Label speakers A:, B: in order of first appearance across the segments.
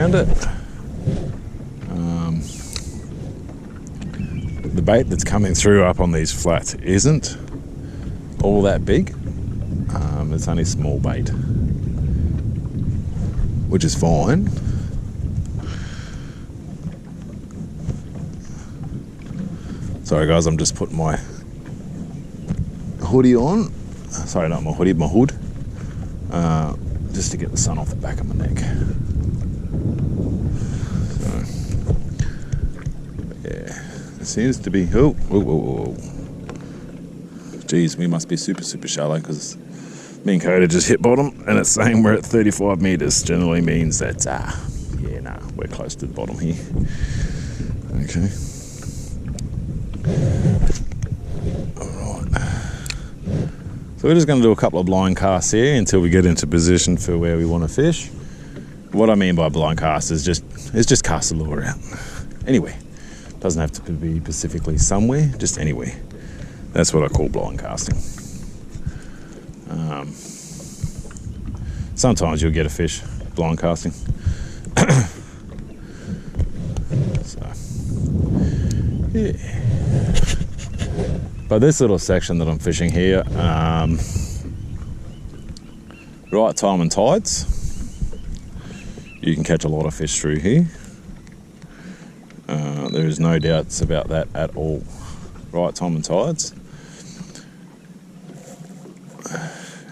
A: around it. The bait that's coming through up on these flats isn't all that big. It's only small bait, which is fine. Sorry guys, I'm just putting my hoodie on. Sorry, not my hoodie, my hood. Just to get the sun off the back of my neck. So, yeah, it seems to be, Geez, we must be super shallow because me and Coda just hit bottom and it's saying we're at 35 meters. Generally means that, we're close to the bottom here. Okay. So we're just going to do a couple of blind casts here until we get into position for where we want to fish. What I mean by blind cast is just cast the lure out. Anyway, doesn't have to be specifically somewhere, just anywhere. That's what I call blind casting. Sometimes you'll get a fish blind casting. So, yeah. But this little section that I'm fishing here, right time and tides, you can catch a lot of fish through here. There is no doubts about that at all. Right time and tides.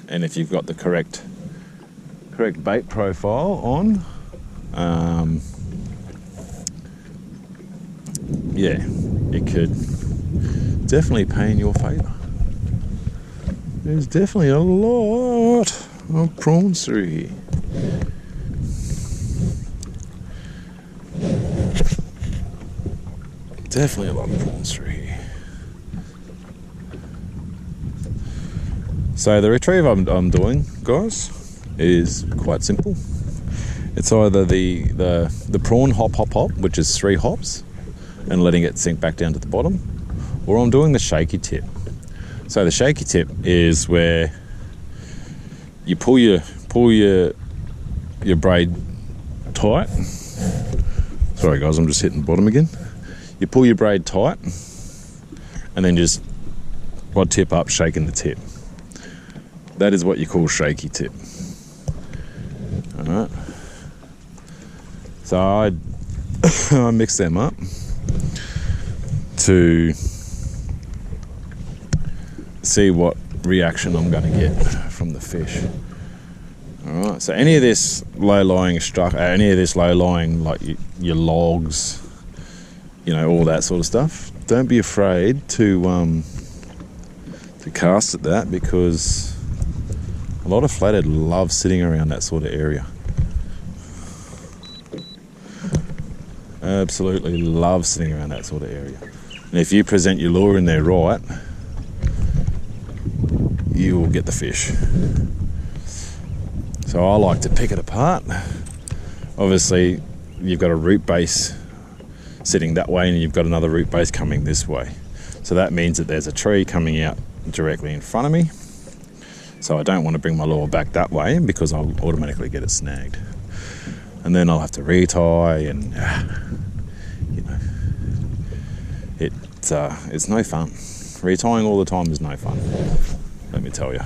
A: And if you've got the correct bait profile on, it could definitely pay in your favour. There's definitely a lot of prawns through here. Definitely a lot of prawns through here. So the retrieve I'm doing, guys, is quite simple. It's either the prawn hop, which is 3 hops, and letting it sink back down to the bottom, or I'm doing the shaky tip. So the shaky tip is where you pull your braid tight. Sorry guys, I'm just hitting the bottom again. You pull your braid tight and then just rod tip up, shaking the tip. That is what you call shaky tip. Alright. So I mix them up to see what reaction I'm going to get from the fish. Alright, so any of this low-lying like your logs, all that sort of stuff, don't be afraid to cast at that, because a lot of flathead love sitting around that sort of area. Absolutely love sitting around that sort of area. And if you present your lure in there right, you will get the fish. So I like to pick it apart. Obviously, you've got a root base sitting that way and you've got another root base coming this way. So that means that there's a tree coming out directly in front of me. So I don't want to bring my lure back that way because I'll automatically get it snagged. And then I'll have to retie and, it's no fun. Retying all the time is no fun, let me tell you.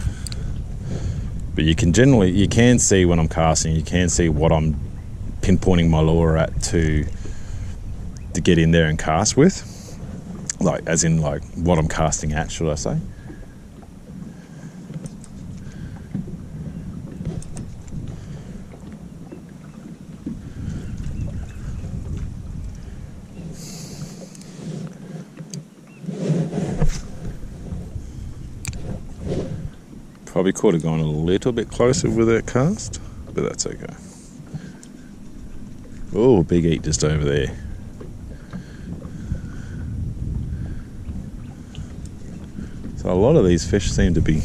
A: But you can see when I'm casting, you can see what I'm pinpointing my lure at to get in there and cast with. As in what I'm casting at, should I say. Probably could have gone a little bit closer with that cast, but that's okay. Oh, big eat just over there. So a lot of these fish seem to be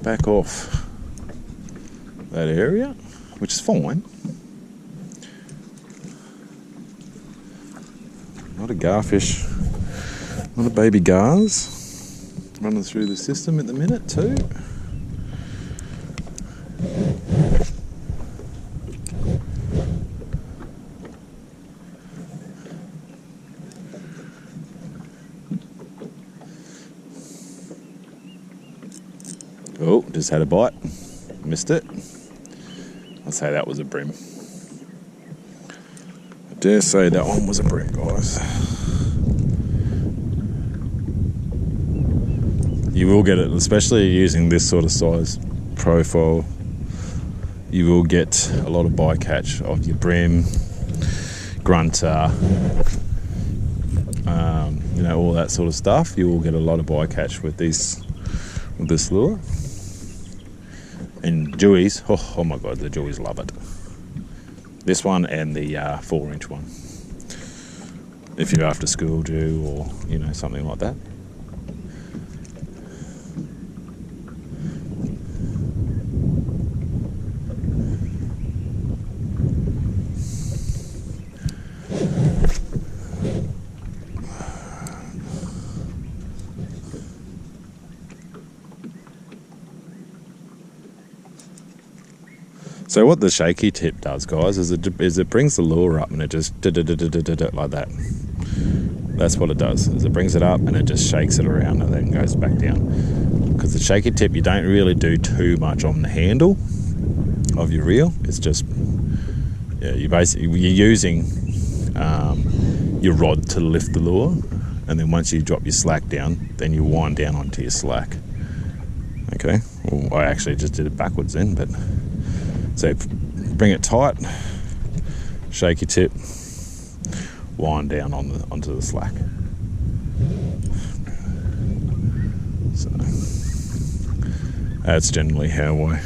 A: back off that area, which is fine. Not a garfish, not a baby gars running through the system at the minute too. just had a bite, missed it. I'd say that was a bream. I dare say that one was a bream, guys. You will get it, especially using this sort of size profile. You will get a lot of bycatch of your bream, grunter, all that sort of stuff. You will get a lot of bycatch with this lure. And dewies, oh my god, the dewies love it. This one and the 4-inch one. If you're after school dew or something like that. So what the shaky tip does, guys, is it brings the lure up and it just like that. That's what it does. Is it brings it up and it just shakes it around and then goes back down. Because the shaky tip, you don't really do too much on the handle of your reel. It's just you're using your rod to lift the lure, and then once you drop your slack down, then you wind down onto your slack. Okay. Well, I actually just did it backwards then, but. So bring it tight, shake your tip, wind down onto the slack. So that's generally how I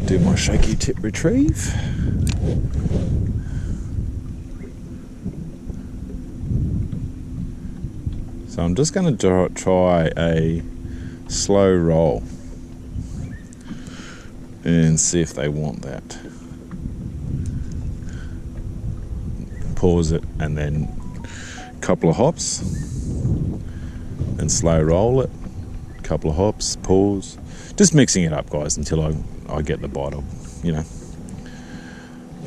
A: do my shaky tip retrieve. So I'm just going to try a slow roll and see if they want that. Pause it and then a couple of hops and slow roll it. A couple of hops, pause. Just mixing it up, guys, until I get the bite of,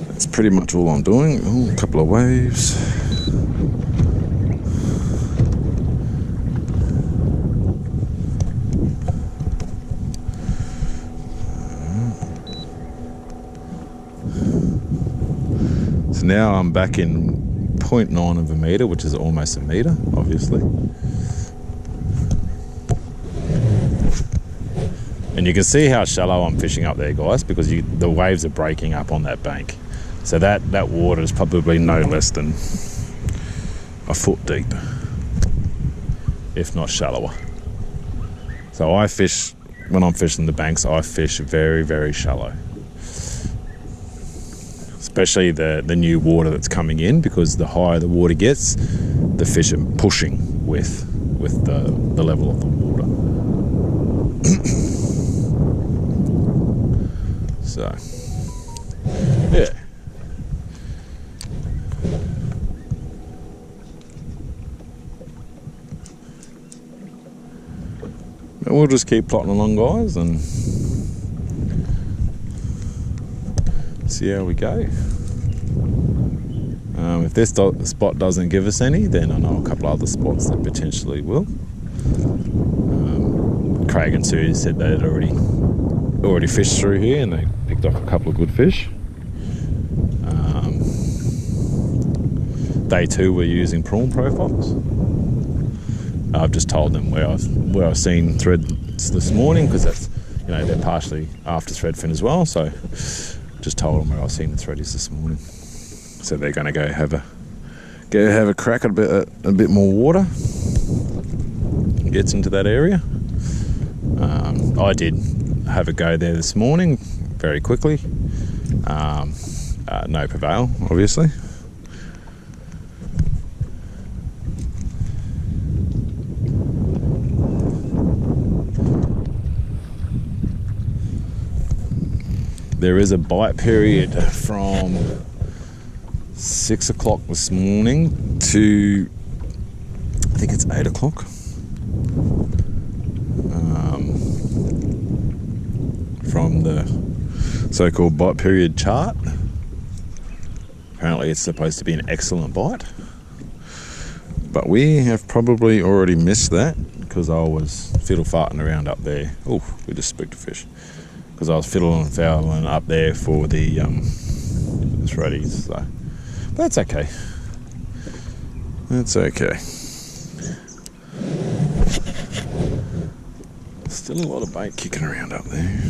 A: That's pretty much all I'm doing. Ooh, a couple of waves. Now I'm back in 0.9 of a metre, which is almost a metre, obviously. And you can see how shallow I'm fishing up there, guys, because the waves are breaking up on that bank. So that water is probably no less than a foot deep, if not shallower. So when I'm fishing the banks, I fish very, very shallow. Especially the new water that's coming in, because the higher the water gets, the fish are pushing with the level of the water. So, yeah. But we'll just keep plotting along, guys, and see how we go. If this spot doesn't give us any, then I know a couple of other spots that potentially will. Craig and Sue said they had already fished through here and they picked off a couple of good fish. They too were using prawn profiles. I've just told them where I've seen threads this morning, because that's they're partially after threadfin as well. So just told them where I've seen the threadies this morning. So they're going to go have a crack at a bit more water. Gets into that area. I did have a go there this morning, very quickly. No prevail, obviously. There is a bite period from 6 o'clock this morning to, I think it's 8 o'clock. From the so-called bite period chart. Apparently it's supposed to be an excellent bite. But we have probably already missed that, because I was fiddle farting around up there. Oh, we just spooked a fish. Because I was fiddling and fowling up there for the threadies. So, but that's okay. That's okay. Still a lot of bait kicking around up there.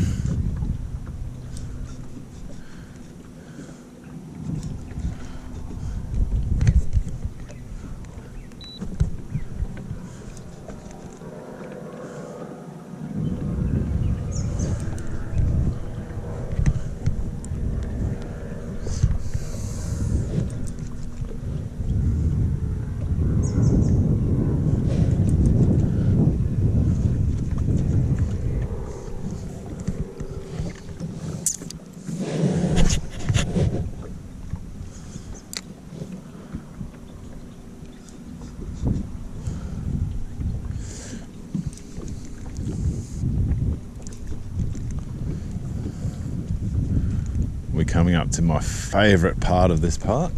A: We're coming up to my favourite part of this part,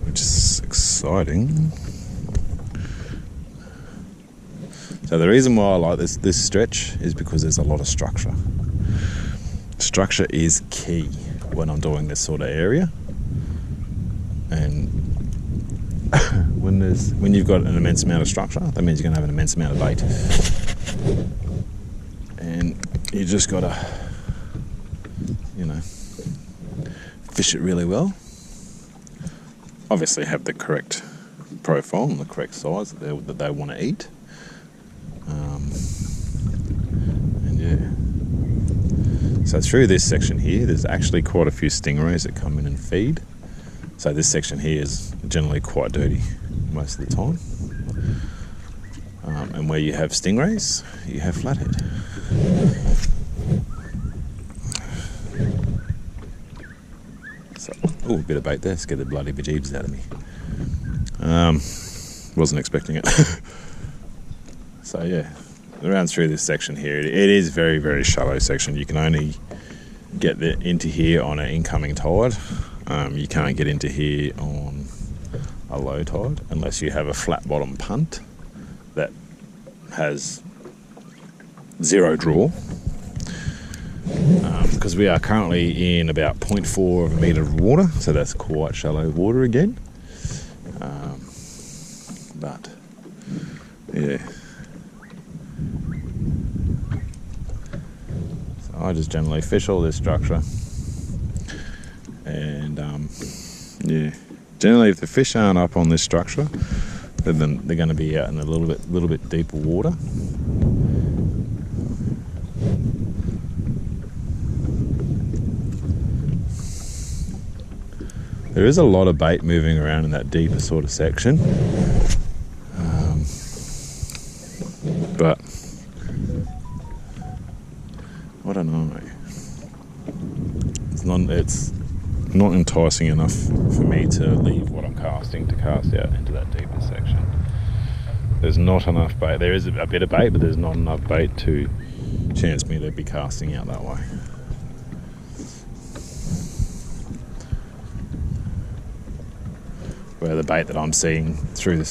A: which is exciting. So the reason why I like this stretch is because there's a lot of structure. Structure is key when I'm doing this sort of area, and when you've got an immense amount of structure, that means you're going to have an immense amount of bait, and you just got to, fish it really well. Obviously have the correct profile and the correct size that they want to eat. And yeah. So through this section here, there's actually quite a few stingrays that come in and feed. So this section here is generally quite dirty most of the time. And where you have stingrays, you have flathead. Oh, a bit of bait there, scared the bloody bejeebs out of me. Wasn't expecting it. So yeah, around through this section here, it is very, very shallow section. You can only get into here on an incoming tide. You can't get into here on a low tide unless you have a flat bottom punt that has zero draw. Because we are currently in about 0.4 of a metre of water, so that's quite shallow water again. But yeah, so I just generally fish all this structure, and yeah, generally if the fish aren't up on this structure, then they're going to be out in a little bit deeper water. There is a lot of bait moving around in that deeper sort of section, but I don't know. It's not enticing enough for me to leave what I'm casting to cast out into that deeper section. There's not enough bait. There is a bit of bait, but there's not enough bait to chance me to be casting out that way. Where the bait that I'm seeing through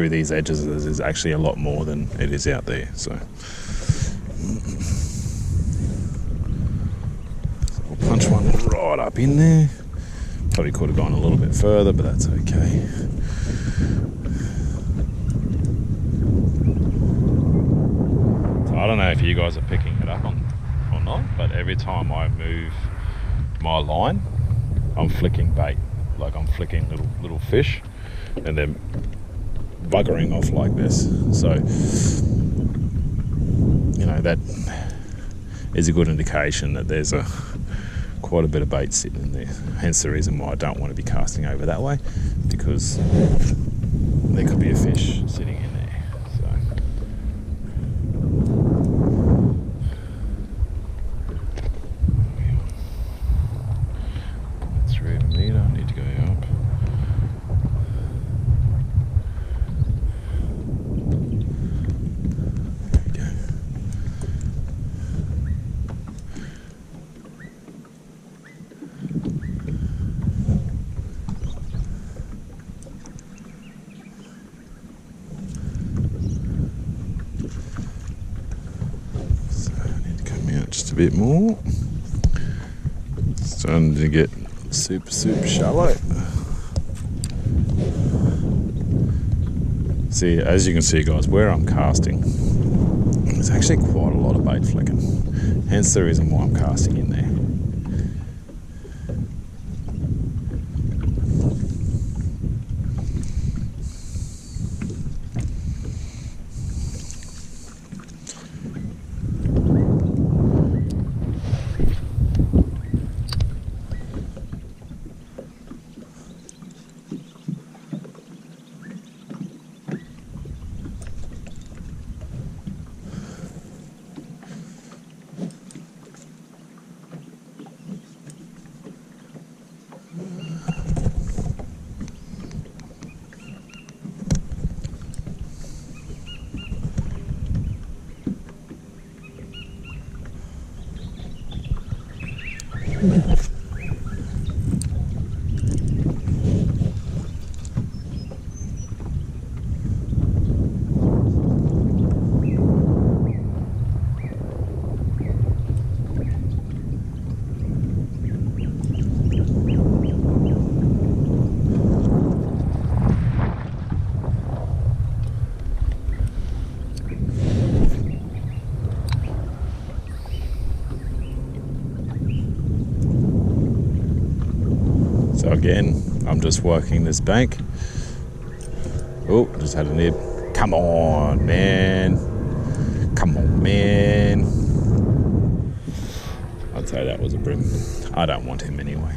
A: these edges is actually a lot more than it is out there. So we'll punch one right up in there. Probably could have gone a little bit further, but that's okay. So I don't know if you guys are picking it up or not, but every time I move my line, I'm flicking bait. Like I'm flicking little fish, and they're buggering off like this. So, that is a good indication that there's quite a bit of bait sitting in there. Hence the reason why I don't want to be casting over that way, because there could be a fish sitting in there. bit more. Starting to get super shallow. See, as you can see, guys, where I'm casting, there's actually quite a lot of bait flicking. Hence the reason why I'm casting in there. So again, I'm just working this bank. Oh, just had a nib. Come on, man. Come on, man. I'd say that was a brim. I don't want him anyway.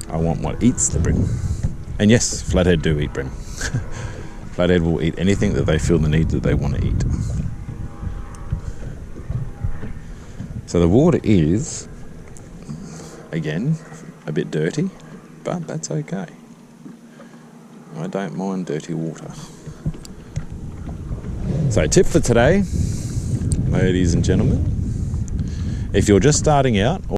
A: I want what eats the brim. And yes, flathead do eat brim. Flathead will eat anything that they feel the need that they want to eat. So the water is, again, a bit dirty, but that's okay. I don't mind dirty water. So tip for today, ladies and gentlemen, if you're just starting out,